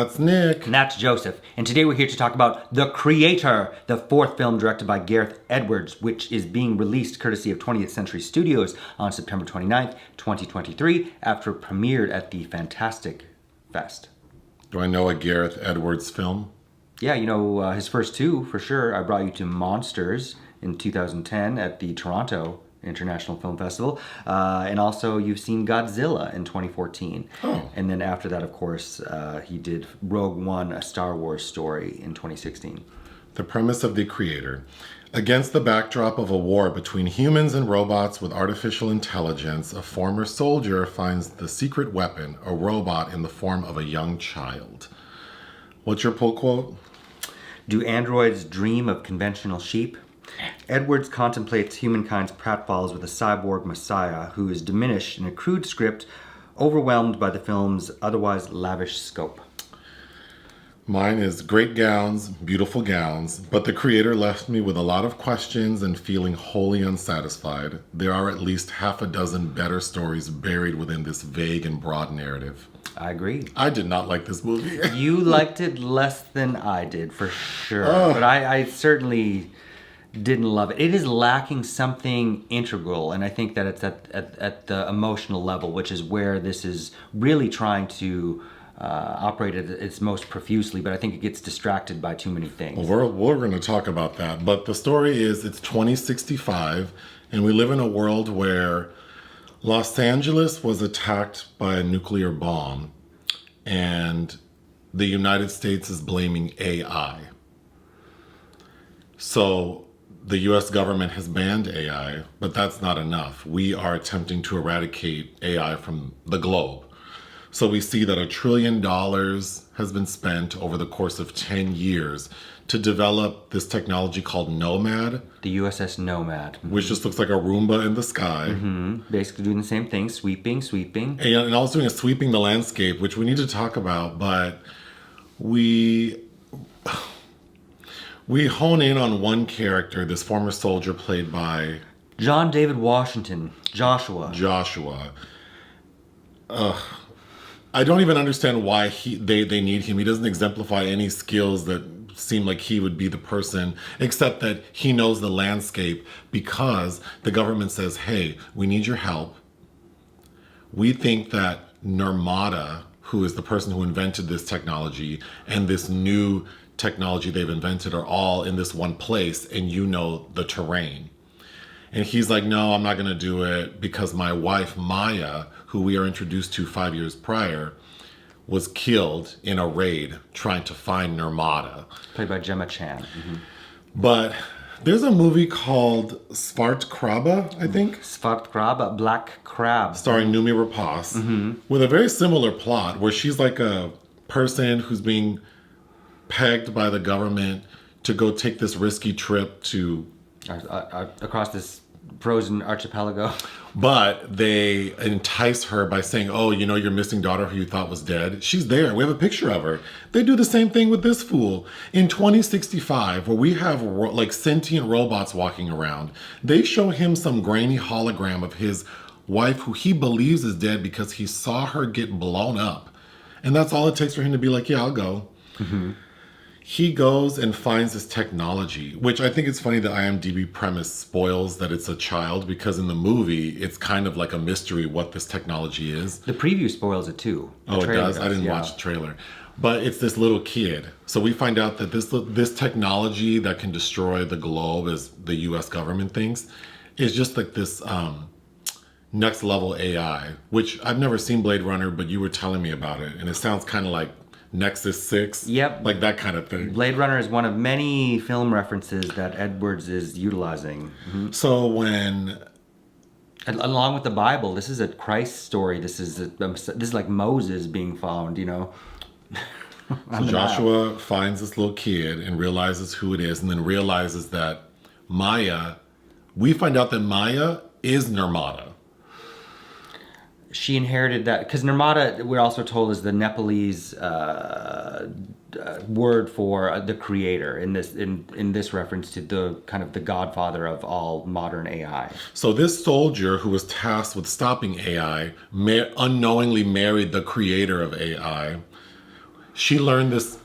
That's Nick. And that's Joseph. And today we're here to talk about The Creator, the fourth film directed by Gareth Edwards, which is being released courtesy of 20th Century Studios on September 29th, 2023, after it premiered at the Fantastic Fest. Do I know a Gareth Edwards film? Yeah, you know, his first two, for sure. I brought you to Monsters in 2010 at the Toronto International Film Festival. And also you've seen Godzilla in 2014. Oh. And then after that, of course, he did Rogue One, a Star Wars story in 2016. The premise of The Creator. Against the backdrop of a war between humans and robots with artificial intelligence, a former soldier finds the secret weapon, a robot in the form of a young child. What's your pull quote? Do androids dream of conventional sheep? Edwards contemplates humankind's pratfalls with a cyborg messiah who is diminished in a crude script, overwhelmed by the film's otherwise lavish scope. Mine is great gowns, beautiful gowns, but the creator left me with a lot of questions and feeling wholly unsatisfied. There are at least half a dozen better stories buried within this vague and broad narrative. I agree. I did not like this movie. You liked it less than I did, for sure. Oh. But I certainly didn't love it. It is lacking something integral, and I think that it's at the emotional level, which is where this is really trying to operate at its most profusely, but I think it gets distracted by too many things. Well, we're going to talk about that, but the story is it's 2065, and we live in a world where Los Angeles was attacked by a nuclear bomb, and the United States is blaming AI. So the US government has banned AI, but that's not enough. We are attempting to eradicate AI from the globe. So we see that $1 trillion has been spent over the course of 10 years to develop this technology called Nomad. The USS Nomad. Which just looks like a Roomba in the sky. Mm-hmm. Basically doing the same thing, sweeping. And also doing a sweeping the landscape, which we need to talk about, but we hone in on one character, this former soldier played by John David Washington, Joshua. I don't even understand why they need him. He doesn't exemplify any skills that seem like he would be the person, except that he knows the landscape because the government says, hey, we need your help. We think that Narmada, who is the person who invented this technology, and this new technology they've invented are all in this one place, and you know the terrain. And he's like, no, I'm not going to do it because my wife, Maya, who we are introduced to 5 years prior, was killed in a raid trying to find Narmada. Played by Gemma Chan. Mm-hmm. But there's a movie called Svartkrabbe, I think. Svartkrabbe, Black Crab. Starring Noomi Rapace, with a very similar plot where she's like a person who's being pegged by the government to go take this risky trip to across this frozen archipelago. But they entice her by saying, oh, you know your missing daughter who you thought was dead? She's there. We have a picture of her. They do the same thing with this fool. In 2065, where we have like sentient robots walking around, they show him some grainy hologram of his wife who he believes is dead because he saw her get blown up. And that's all it takes for him to be like, yeah, I'll go. Mm-hmm. He goes and finds this technology, which I think it's funny the IMDb premise spoils that it's a child, because in the movie, it's kind of like a mystery what this technology is. The preview spoils it too. Oh, it does? I didn't watch the trailer. But it's this little kid. So we find out that this technology that can destroy the globe, as the US government thinks, is just like this next level AI, which I've never seen Blade Runner, but you were telling me about it. And it sounds kind of like Nexus 6. Yep. Like that kind of thing. Blade Runner is one of many film references that Edwards is utilizing. Mm-hmm. So when... Along with the Bible, this is a Christ story. This is like Moses being found, you know. So Joshua finds this little kid and realizes who it is, and then realizes that Maya... We find out that Maya is Narmada. She inherited that, because Narmada, we're also told, is the Nepalese word for the creator in this reference to the kind of the godfather of all modern AI. So this soldier who was tasked with stopping AI unknowingly married the creator of AI. she learned this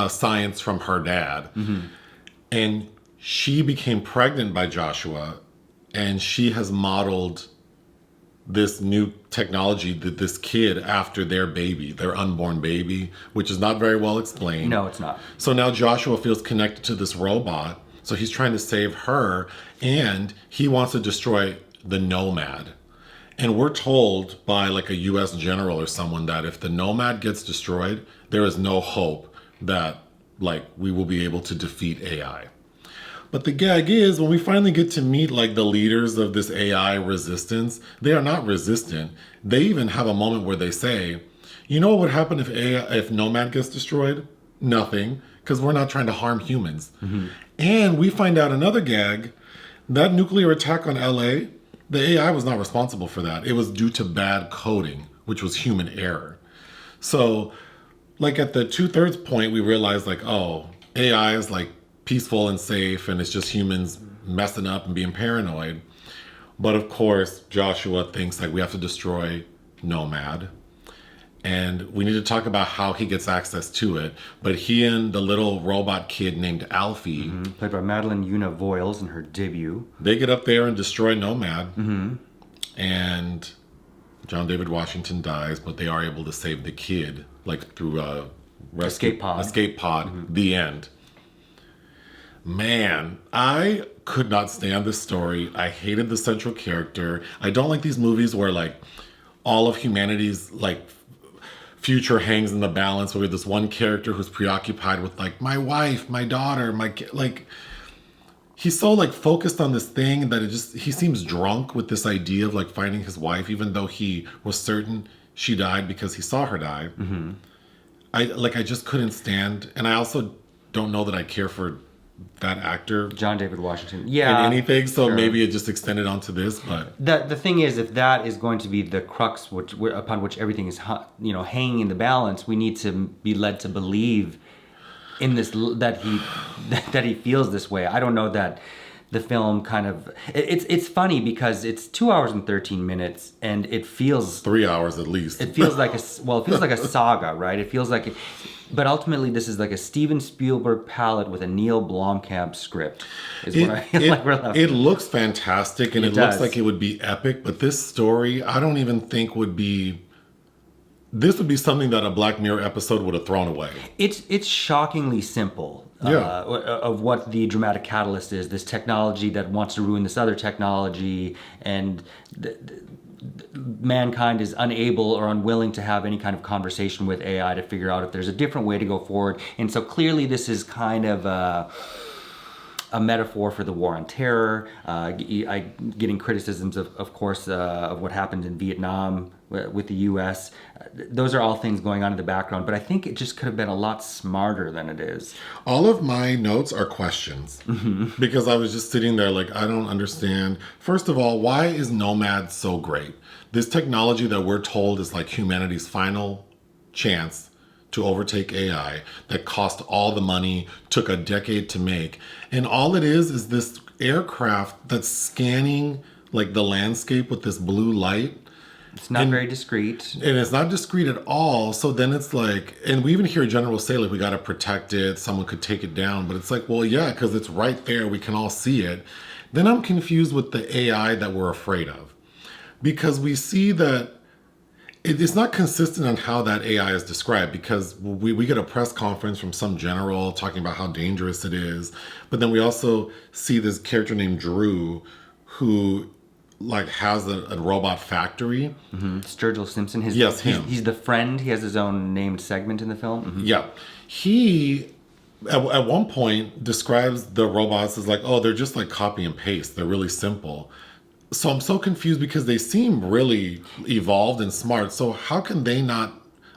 science from her dad, and she became pregnant by Joshua, and she has modeled this new technology that this kid after their baby, their unborn baby, which is not very well explained. No, it's not. So now Joshua feels connected to this robot. So he's trying to save her, and he wants to destroy the Nomad. And we're told by like a US general or someone that if the Nomad gets destroyed, there is no hope that like we will be able to defeat AI. But the gag is when we finally get to meet like the leaders of this AI resistance, they are not resistant. They even have a moment where they say, you know what would happen if Nomad gets destroyed? Nothing, because we're not trying to harm humans. And we find out another gag, that nuclear attack on LA, the AI was not responsible for that. It was due to bad coding, which was human error. So like at the 2/3 point, we realized like, oh, AI is like peaceful and safe, and it's just humans messing up and being paranoid. But of course, Joshua thinks like we have to destroy Nomad. And we need to talk about how he gets access to it. But he and the little robot kid named Alfie, played by Madeleine Yuna Voyles in her debut, they get up there and destroy Nomad. And John David Washington dies, but they are able to save the kid, like through a Escape pod. The end. Man, I could not stand this story. I hated the central character. I don't like these movies where like all of humanity's like future hangs in the balance, where we have this one character who's preoccupied with like my wife, my daughter, like he's so like focused on this thing that he seems drunk with this idea of like finding his wife, even though he was certain she died because he saw her die. I just couldn't stand, and I also don't know that I care for that actor John David Washington. in anything, so maybe it just extended onto this. But the thing is, if that is going to be the crux upon which everything is hanging in the balance, we need to be led to believe in this, that he feels this way. I don't know that the film kind of it's funny because it's 2 hours and 13 minutes and it feels 3 hours at least. It feels like a saga, right? It feels like but ultimately this is like a Steven Spielberg palette with a Neil Blomkamp script. It looks fantastic, and it looks does. like it would be epic, but this story I don't even think would be. This would be something that a Black Mirror episode would have thrown away. It's shockingly simple. Of what the dramatic catalyst is, this technology that wants to ruin this other technology, and mankind is unable or unwilling to have any kind of conversation with AI to figure out if there's a different way to go forward. And so clearly this is kind of a metaphor for the war on terror, getting criticisms of course, of what happened in Vietnam with the U.S. Those are all things going on in the background, but I think it just could have been a lot smarter than it is. All of my notes are questions, because I was just sitting there like, I don't understand. First of all, why is Nomad so great? This technology that we're told is like humanity's final chance to overtake AI, that cost all the money, took a decade to make. And all it is this aircraft that's scanning like the landscape with this blue light. It's not very discreet. And it's not discreet at all. So then it's like, and we even hear generals say like, we got to protect it. Someone could take it down. But it's like, well, yeah, because it's right there. We can all see it. Then I'm confused with the AI that we're afraid of. Because we see that it's not consistent on how that AI is described, because we get a press conference from some general talking about how dangerous it is. But then we also see this character named Drew who like has a robot factory. Sturgill Simpson. Yes, him. He's the friend. He has his own named segment in the film. Yeah. He, at one point, describes the robots as like, oh, they're just like copy and paste. They're really simple. So I'm so confused because they seem really evolved and smart. So how can they not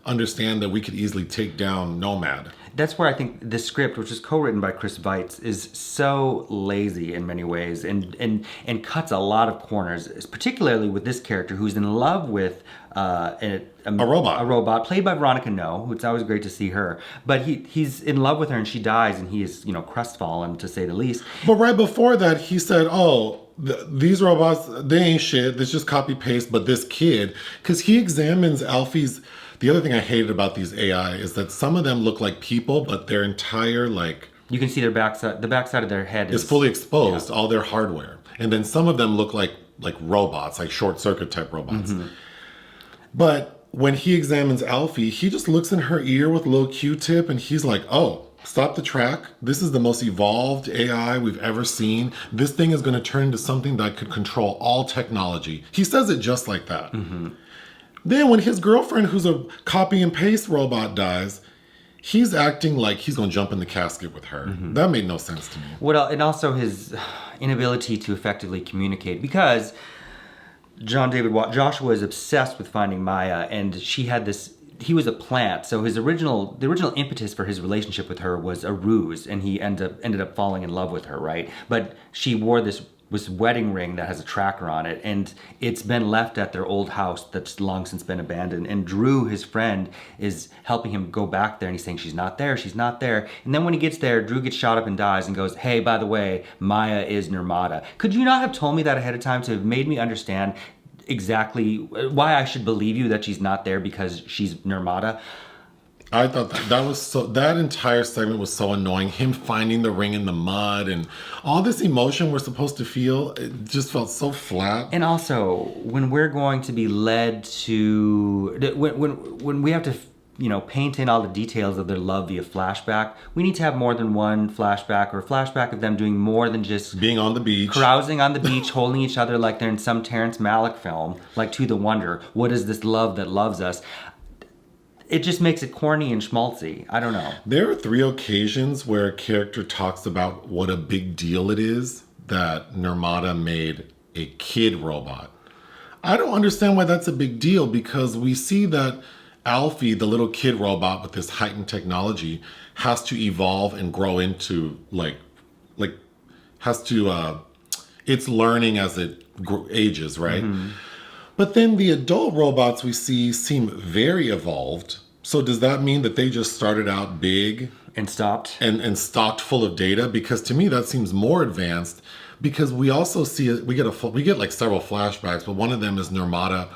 understand that we could easily take down Nomad? That's where I think the script, which is co-written by Chris Weitz, is so lazy in many ways and cuts a lot of corners, particularly with this character who's in love with a robot played by Veronica Ngo. It's always great to see her, but he's in love with her and she dies, and he is crestfallen, to say the least. But right before that, he said, "Oh, these robots, they ain't shit. It's just copy paste." But this kid, because he examines Alfie's the other thing I hated about these AI is that some of them look like people, but their entire like You can see their backside. The backside of their head is fully exposed, all their hardware. And then some of them look like robots, like short circuit type robots. But when he examines Alfie, he just looks in her ear with a little Q-tip and he's like, oh, stop the track. This is the most evolved AI we've ever seen. This thing is going to turn into something that could control all technology. He says it just like that. Then when his girlfriend, who's a copy and paste robot, dies, he's acting like he's going to jump in the casket with her. That made no sense to me. Well, and also his inability to effectively communicate, because Joshua is obsessed with finding Maya, and she had this. He was a plant, so the original impetus for his relationship with her was a ruse, and he ended up falling in love with her, right? But she wore this wedding ring that has a tracker on it, and it's been left at their old house that's long since been abandoned. And Drew, his friend, is helping him go back there, and he's saying, she's not there. And then when he gets there, Drew gets shot up and dies and goes, hey, by the way, Maya is Narmada. Could you not have told me that ahead of time to have made me understand exactly why I should believe you that she's not there because she's Narmada? I thought that entire segment was so annoying. Him finding the ring in the mud and all this emotion we're supposed to feel, it just felt so flat. And also, when we're going to be led to, when we have to, paint in all the details of their love via flashback, we need to have more than one flashback, or a flashback of them doing more than just being on the beach, carousing on the beach, holding each other like they're in some Terrence Malick film, like To the Wonder. What is this love that loves us? It just makes it corny and schmaltzy. I don't know. There are 3 occasions where a character talks about what a big deal it is that Narmada made a kid robot. I don't understand why that's a big deal, because we see that Alfie, the little kid robot with this heightened technology, has to evolve and grow into it's learning as it ages, right? But then the adult robots we see seem very evolved. So does that mean that they just started out big and stopped stocked full of data? Because to me that seems more advanced. Because we also see we get like several flashbacks, but one of them is Narmada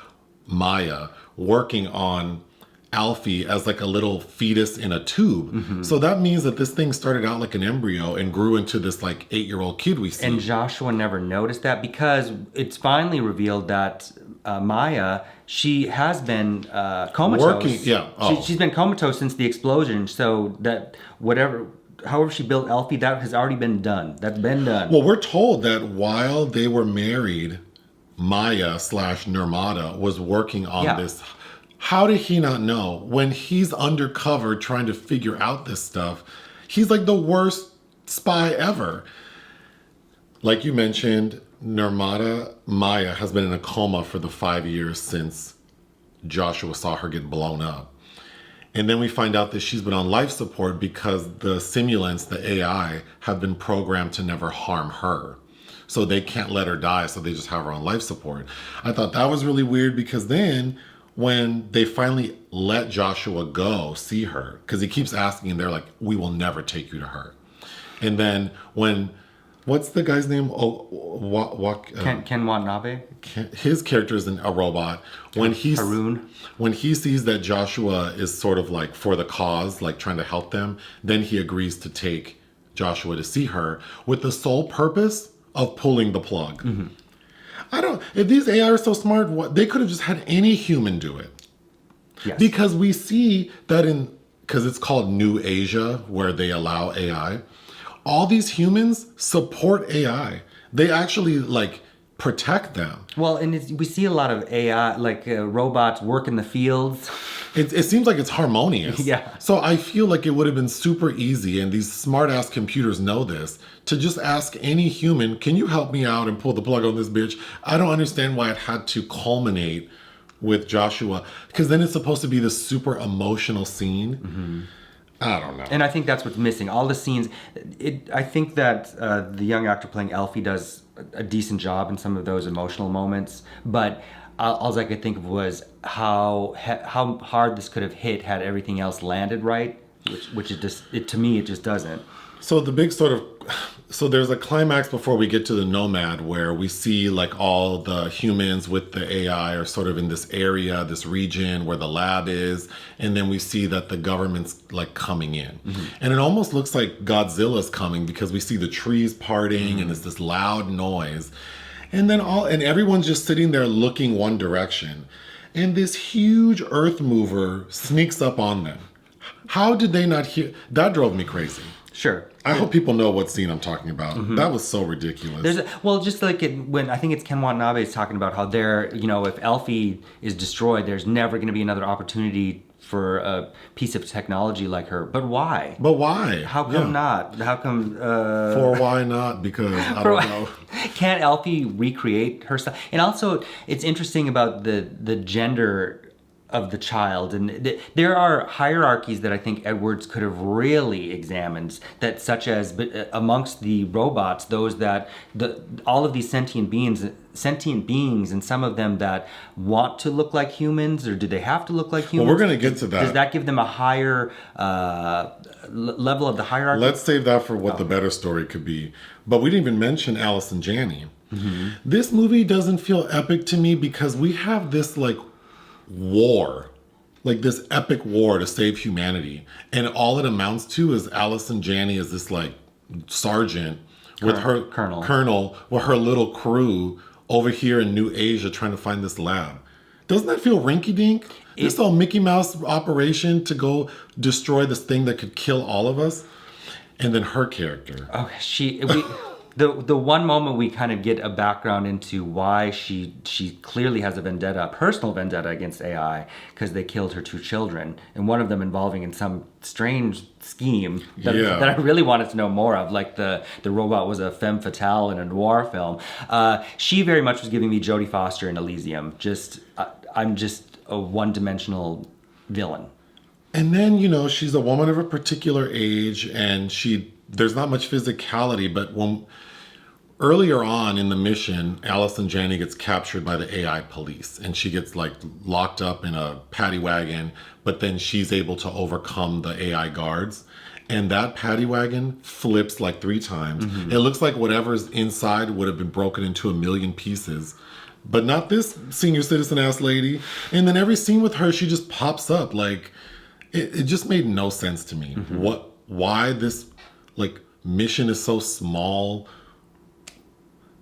Maya working on Alfie as like a little fetus in a tube. So that means that this thing started out like an embryo and grew into this like 8-year-old kid we see. And Joshua never noticed that, because it's finally revealed that Maya, she has been comatose. She's been comatose since the explosion, so that however she built Alfie, that has already been done. That's been done. Well, we're told that while they were married, Maya/Narmada was working on this. How did he not know? When he's undercover trying to figure out this stuff, he's like the worst spy ever. Like you mentioned, Narmada Maya has been in a coma for the 5 years since Joshua saw her get blown up. And then we find out that she's been on life support because the simulants, the AI, have been programmed to never harm her. So they can't let her die, so they just have her on life support. I thought that was really weird, because then when they finally let Joshua go see her, because he keeps asking, and they're like, we will never take you to her. And then what's the guy's name? Ken Watanabe? His character is a robot. Harun. When he sees that Joshua is sort of like for the cause, like trying to help them, then he agrees to take Joshua to see her with the sole purpose of pulling the plug. If these AI are so smart, they could have just had any human do it. Yes. Because we see that because it's called New Asia, where they allow AI, all these humans support AI. They actually protect them. Well, and we see a lot of AI, robots work in the fields. It seems like it's harmonious. Yeah. So I feel like it would have been super easy, and these smart-ass computers know this, to just ask any human, can you help me out and pull the plug on this bitch? I don't understand why it had to culminate with Joshua, because then it's supposed to be this super emotional scene. I don't know. And I think that's what's missing. All the scenes, I think that the young actor playing Alfie does a decent job in some of those emotional moments, but all I could think of was how hard this could have hit had everything else landed right, which to me it just doesn't. So the big sort of so there's a climax before we get to the Nomad where we see like all the humans with the AI are sort of in this area, this region where the lab is, and then we see that the government's like coming in. And it almost looks like Godzilla's coming because we see the trees parting and it's this loud noise. And then everyone's just sitting there looking one direction. And this huge earth mover sneaks up on them. How did they not hear? That drove me crazy. Sure. I hope people know what scene I'm talking about. That was so ridiculous. Just like when I think it's Ken Watanabe is talking about how if Alfie is destroyed, there's never going to be another opportunity for a piece of technology like her. But why? How come not? How come? For why not? Because I don't know. Can't Alfie recreate herself? And also, it's interesting about the gender of the child, and there are hierarchies that I think Edwards could have really examined, that such as amongst the robots, those that all of these sentient beings, and some of them that want to look like humans, or do they have to look like humans? Well, we're going to get to that. Does that give them a higher level of the hierarchy? Let's save that for what the better story could be. But we didn't even mention Allison Janney. This movie doesn't feel epic to me because we have this like war, like this epic war to save humanity, and all it amounts to is Allison Janney is this like sergeant with her colonel with her little crew over here in New Asia trying to find this lab. Doesn't that feel rinky-dink? This whole Mickey Mouse operation to go destroy this thing that could kill all of us, and then her character. The one moment we kind of get a background into why she clearly has a personal vendetta against AI, because they killed her 2 children, and one of them involving in some strange scheme that I really wanted to know more of, like the robot was a femme fatale in a noir film. She very much was giving me Jodie Foster in Elysium. I'm just a one-dimensional villain. And then, she's a woman of a particular age, and there's not much physicality, but earlier on in the mission, Allison Janney gets captured by the AI police, and she gets like locked up in a paddy wagon, but then she's able to overcome the AI guards. And that paddy wagon flips like 3 times. It looks like whatever's inside would have been broken into a million pieces, but not this senior citizen ass lady. And then every scene with her, she just pops up. Like, it just made no sense to me. Why this like mission is so small.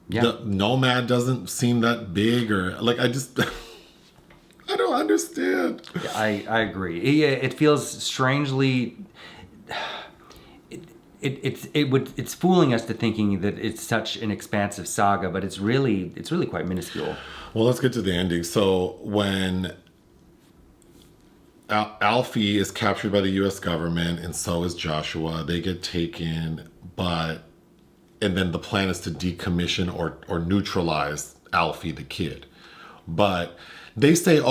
The Nomad doesn't seem that big, or like I don't understand. I agree. It feels strangely. It's fooling us to thinking that it's such an expansive saga, but it's really quite minuscule. Well, let's get to the ending. So when Alfie is captured by the U.S. government, and so is Joshua, they get taken, and then the plan is to decommission or neutralize Alfie, the kid. But they say,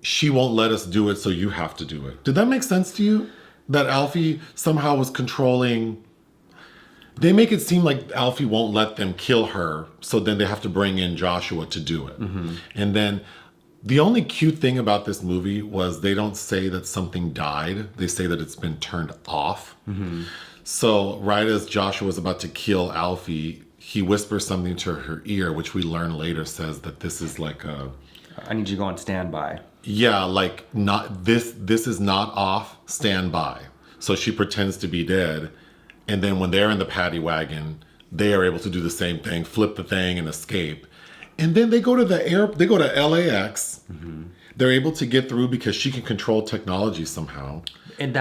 she won't let us do it, so you have to do it. Did that make sense to you? That Alfie somehow was controlling... They make it seem like Alfie won't let them kill her, so then they have to bring in Joshua to do it. And then the only cute thing about this movie was they don't say that something died. They say that it's been turned off. So right as Joshua was about to kill Alfie, he whispers something to her ear, which we learn later says that this is like I need you to go on standby. Yeah, like not this is not off, stand by. So she pretends to be dead, and then when they're in the paddy wagon, they are able to do the same thing, flip the thing and escape. And then they go to they go to LAX. They're able to get through because she can control technology somehow. And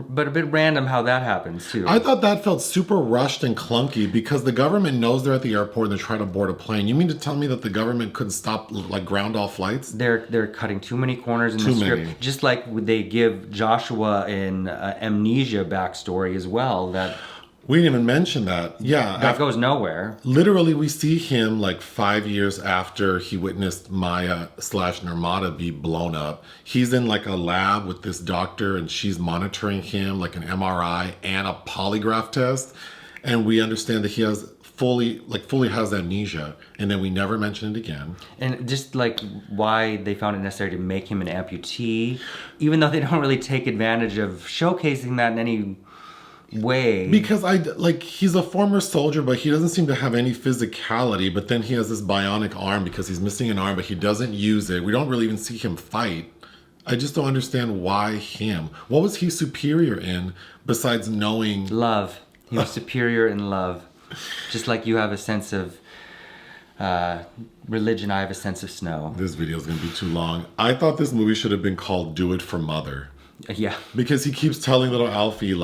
but a bit random how that happens too. I thought that felt super rushed and clunky because the government knows they're at the airport and they're trying to board a plane. You mean to tell me that the government couldn't stop, like, ground all flights? They're cutting too many corners in the script. Just like they give Joshua in Amnesia backstory as well. That we didn't even mention that. Yeah. That goes nowhere. Literally, we see him like 5 years after he witnessed Maya/Narmada be blown up. He's in like a lab with this doctor and she's monitoring him like an MRI and a polygraph test. And we understand that he has fully has amnesia. And then we never mention it again. And just like why they found it necessary to make him an amputee, even though they don't really take advantage of showcasing that in any way. Because he's a former soldier, but he doesn't seem to have any physicality. But then he has this bionic arm because he's missing an arm, but he doesn't use it. We don't really even see him fight. I just don't understand why him. What was he superior in besides knowing? Love. He was superior in love. Just like you have a sense of religion, I have a sense of snow. This video is going to be too long. I thought this movie should have been called Do It for Mother. Yeah. Because he keeps telling little Alfie,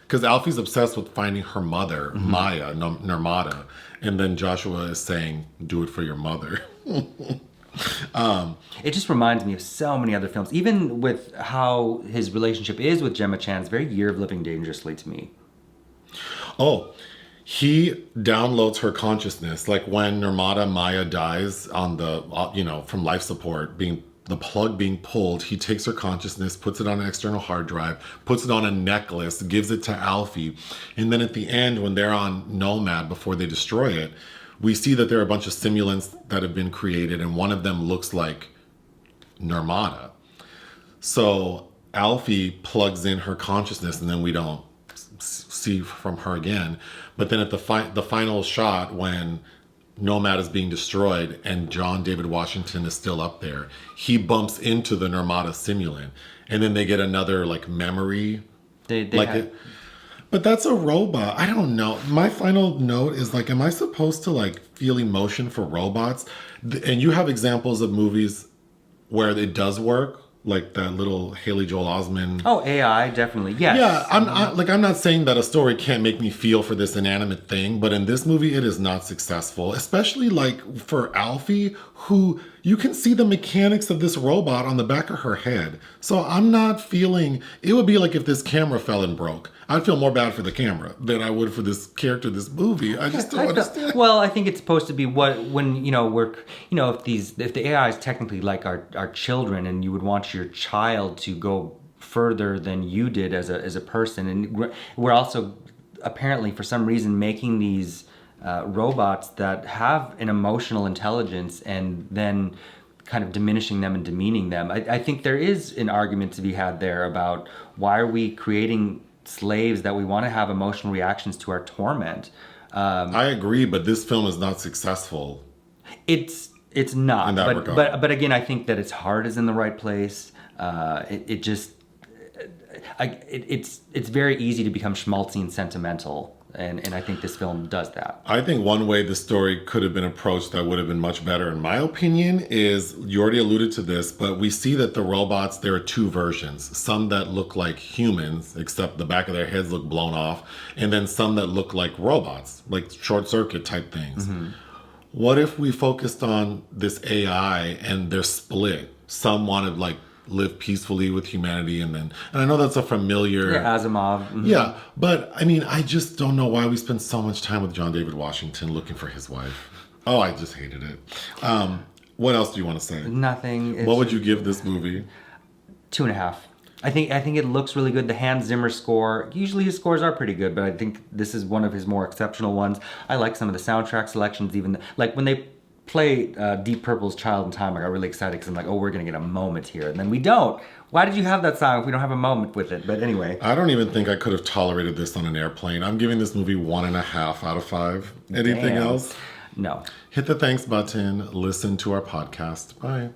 because Alfie's obsessed with finding her mother, Maya, Narmada. And then Joshua is saying, do it for your mother. It just reminds me of so many other films. Even with how his relationship is with Gemma Chan, it's very Year of Living Dangerously to me. Oh, he downloads her consciousness. Like when Narmada Maya dies on the, from life support, the plug being pulled, he takes her consciousness, puts it on an external hard drive, puts it on a necklace, gives it to Alfie. And then at the end, when they're on Nomad before they destroy it, we see that there are a bunch of simulants that have been created, and one of them looks like Narmada. So Alfie plugs in her consciousness, and then we don't see from her again. But then at the final shot, when Nomad is being destroyed and John David Washington is still up there, he bumps into the Narmada simulant, and then they get another memory. But that's a robot. I don't know. My final note is am I supposed to feel emotion for robots? And you have examples of movies where it does work, like that little Haley Joel Osment. Oh, AI, definitely. Yes. Yeah, I'm not saying that a story can't make me feel for this inanimate thing, but in this movie it is not successful, especially for Alfie, who you can see the mechanics of this robot on the back of her head. So I'm not feeling, it would be like if this camera fell and broke. I'd feel more bad for the camera than I would for this character, this movie. I just don't understand. Well, I think it's supposed to be if the AI is technically like our children, and you would want your child to go further than you did as a person, and we're also apparently for some reason making these robots that have an emotional intelligence and then kind of diminishing them and demeaning them. I think there is an argument to be had there about why are we creating slaves that we want to have emotional reactions to our torment. I agree, but this film is not successful. It's not. In that regard. But again, I think that its heart is in the right place. It's very easy to become schmaltzy and sentimental. And I think this film does that. I think one way the story could have been approached that would have been much better, in my opinion, is, you already alluded to this, but we see that the robots, there are two versions. Some that look like humans, except the back of their heads look blown off, and then some that look like robots, like short circuit type things. Mm-hmm. What if we focused on this AI and they're split? Some want to live peacefully with humanity, and I know that's a familiar Asimov. Mm-hmm. Yeah, but I just don't know why we spend so much time with John David Washington looking for his wife. Oh, I just hated it. What else do you want to say? Nothing. What would you give this movie? 2.5. I think it looks really good. The Hans Zimmer score, usually his scores are pretty good, but I think this is one of his more exceptional ones. I like some of the soundtrack selections, even when they play Deep Purple's Child in Time, I got really excited because I'm like, oh, we're going to get a moment here. And then we don't. Why did you have that song if we don't have a moment with it? But anyway. I don't even think I could have tolerated this on an airplane. I'm giving this movie 1.5 out of 5. Anything else? No. Hit the thanks button. Listen to our podcast. Bye.